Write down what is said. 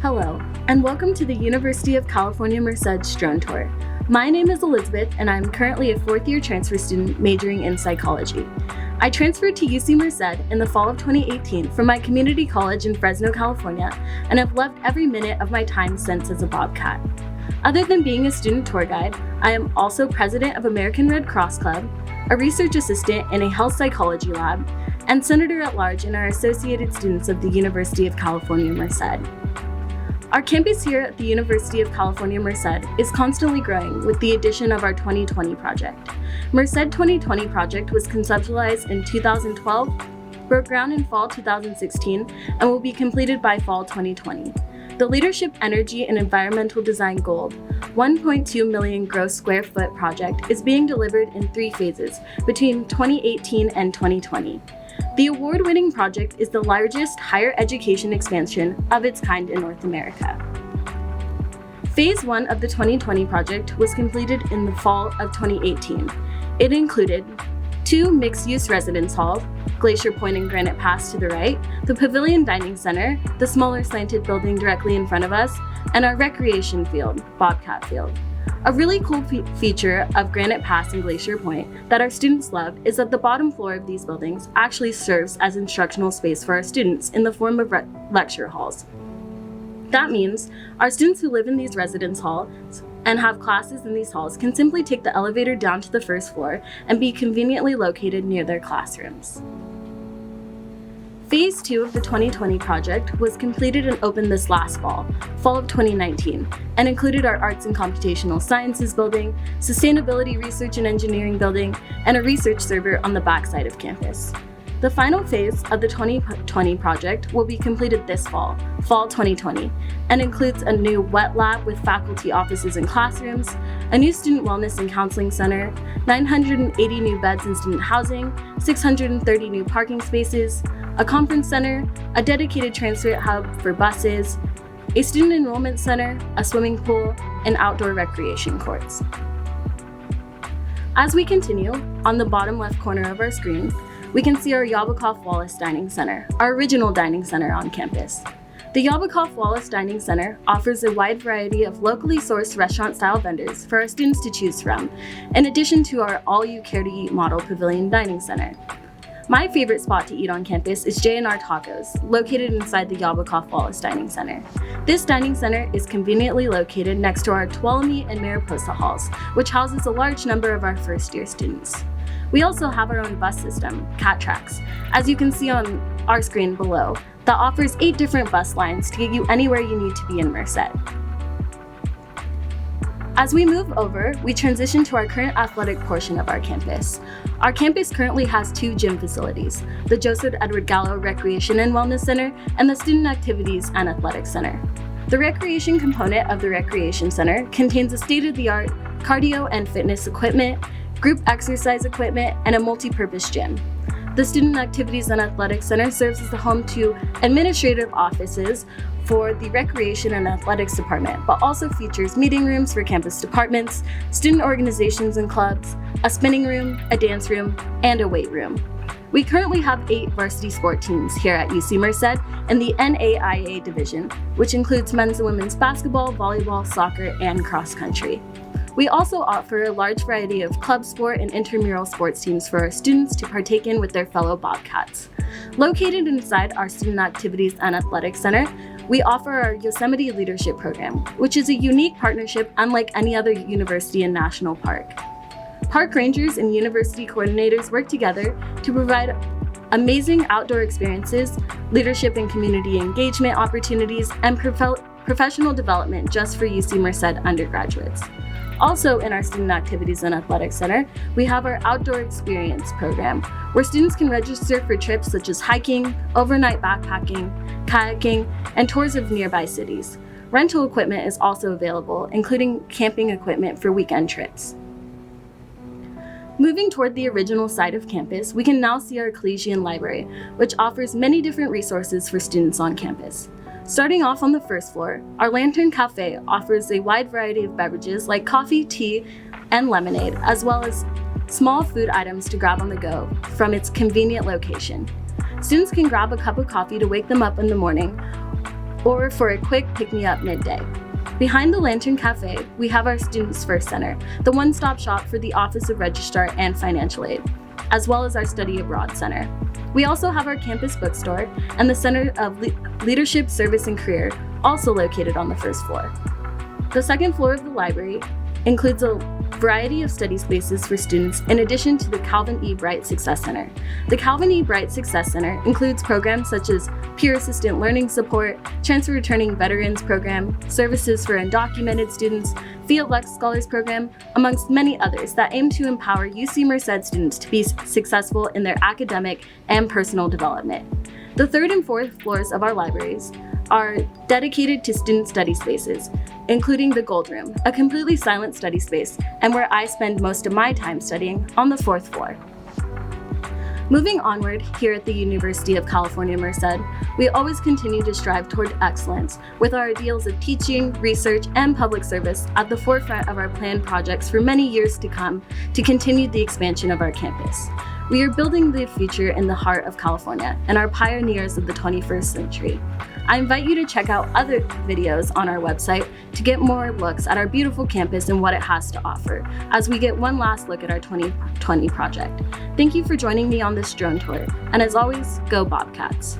Hello, and welcome to the University of California Merced Drone Tour. My name is Elizabeth, and I'm currently a fourth-year transfer student majoring in psychology. I transferred to UC Merced in the fall of 2018 from my community college in Fresno, California, and have loved every minute of my time since as a Bobcat. Other than being a student tour guide, I am also president of American Red Cross Club, a research assistant in a health psychology lab, and senator at large in our Associated Students of the University of California Merced. Our campus here at the University of California Merced is constantly growing with the addition of our 2020 project. Merced 2020 project was conceptualized in 2012, broke ground in fall 2016, and will be completed by fall 2020. The Leadership, Energy, and Environmental Design Gold, 1.2 million gross square foot project is being delivered in 3 phases between 2018 and 2020. The award-winning project is the largest higher education expansion of its kind in North America. Phase 1 of the 2020 project was completed in the fall of 2018. It included 2 mixed-use residence halls, Glacier Point and Granite Pass to the right, the Pavilion Dining Center, the smaller slanted building directly in front of us, and our recreation field, Bobcat Field. A really cool feature of Granite Pass and Glacier Point that our students love is that the bottom floor of these buildings actually serves as instructional space for our students in the form of lecture halls. That means our students who live in these residence halls and have classes in these halls can simply take the elevator down to the first floor and be conveniently located near their classrooms. Phase 2 of the 2020 project was completed and opened this last fall of 2019, and included our Arts and Computational Sciences building, Sustainability Research and Engineering building, and a research server on the backside of campus. The final phase of the 2020 project will be completed this fall 2020, and includes a new wet lab with faculty offices and classrooms, a new student wellness and counseling center, 980 new beds in student housing, 630 new parking spaces, a conference center, a dedicated transit hub for buses, a student enrollment center, a swimming pool, and outdoor recreation courts. As we continue, on the bottom left corner of our screen, we can see our Wallace Dining Center, our original dining center on campus. The Wallace Dining Center offers a wide variety of locally sourced restaurant-style vendors for our students to choose from, in addition to our all-you-care-to-eat model Pavilion Dining Center. My favorite spot to eat on campus is J&R Tacos, located inside the Wallace Dining Center. This dining center is conveniently located next to our Tuolumne and Mariposa halls, which houses a large number of our first-year students. We also have our own bus system, CatTrax, as you can see on our screen below, that offers 8 different bus lines to get you anywhere you need to be in Merced. As we move over, we transition to our current athletic portion of our campus. Our campus currently has 2 gym facilities, the Joseph Edward Gallo Recreation and Wellness Center and the Student Activities and Athletics Center. The recreation component of the Recreation Center contains a state-of-the-art cardio and fitness equipment, group exercise equipment, and a multi-purpose gym. The Student Activities and Athletics Center serves as the home to administrative offices for the Recreation and Athletics Department, but also features meeting rooms for campus departments, student organizations and clubs, a spinning room, a dance room, and a weight room. We currently have 8 varsity sport teams here at UC Merced in the NAIA division, which includes men's and women's basketball, volleyball, soccer, and cross country. We also offer a large variety of club sport and intramural sports teams for our students to partake in with their fellow Bobcats. Located inside our Student Activities and Athletics Center, we offer our Yosemite Leadership Program, which is a unique partnership unlike any other university and national park. Park rangers and university coordinators work together to provide amazing outdoor experiences, leadership and community engagement opportunities, and professional development just for UC Merced undergraduates. Also in our Student Activities and Athletics Center, we have our Outdoor Experience program, where students can register for trips such as hiking, overnight backpacking, kayaking, and tours of nearby cities. Rental equipment is also available, including camping equipment for weekend trips. Moving toward the original side of campus, we can now see our Kolligian Library, which offers many different resources for students on campus. Starting off on the first floor, our Lantern Cafe offers a wide variety of beverages like coffee, tea, and lemonade, as well as small food items to grab on the go from its convenient location. Students can grab a cup of coffee to wake them up in the morning, or for a quick pick-me-up midday. Behind the Lantern Cafe, we have our Students First Center, the one-stop shop for the Office of Registrar and Financial Aid, as well as our Study Abroad Center. We also have our campus bookstore and the Center of Leadership, Service, and Career, also located on the first floor. The second floor of the library includes a variety of study spaces for students in addition to the Calvin E. Bright Success Center. The Calvin E. Bright Success Center includes programs such as peer assistant learning support, transfer returning veterans program, services for undocumented students, Field Lux Scholars Program, amongst many others that aim to empower UC Merced students to be successful in their academic and personal development. The third and fourth floors of our libraries are dedicated to student study spaces, including the Gold Room, a completely silent study space, and where I spend most of my time studying, on the fourth floor. Moving onward, here at the University of California, Merced, we always continue to strive toward excellence, with our ideals of teaching, research, and public service at the forefront of our planned projects for many years to come to continue the expansion of our campus. We are building the future in the heart of California and are pioneers of the 21st century. I invite you to check out other videos on our website to get more looks at our beautiful campus and what it has to offer, as we get one last look at our 2020 project. Thank you for joining me on this drone tour, and as always, go Bobcats!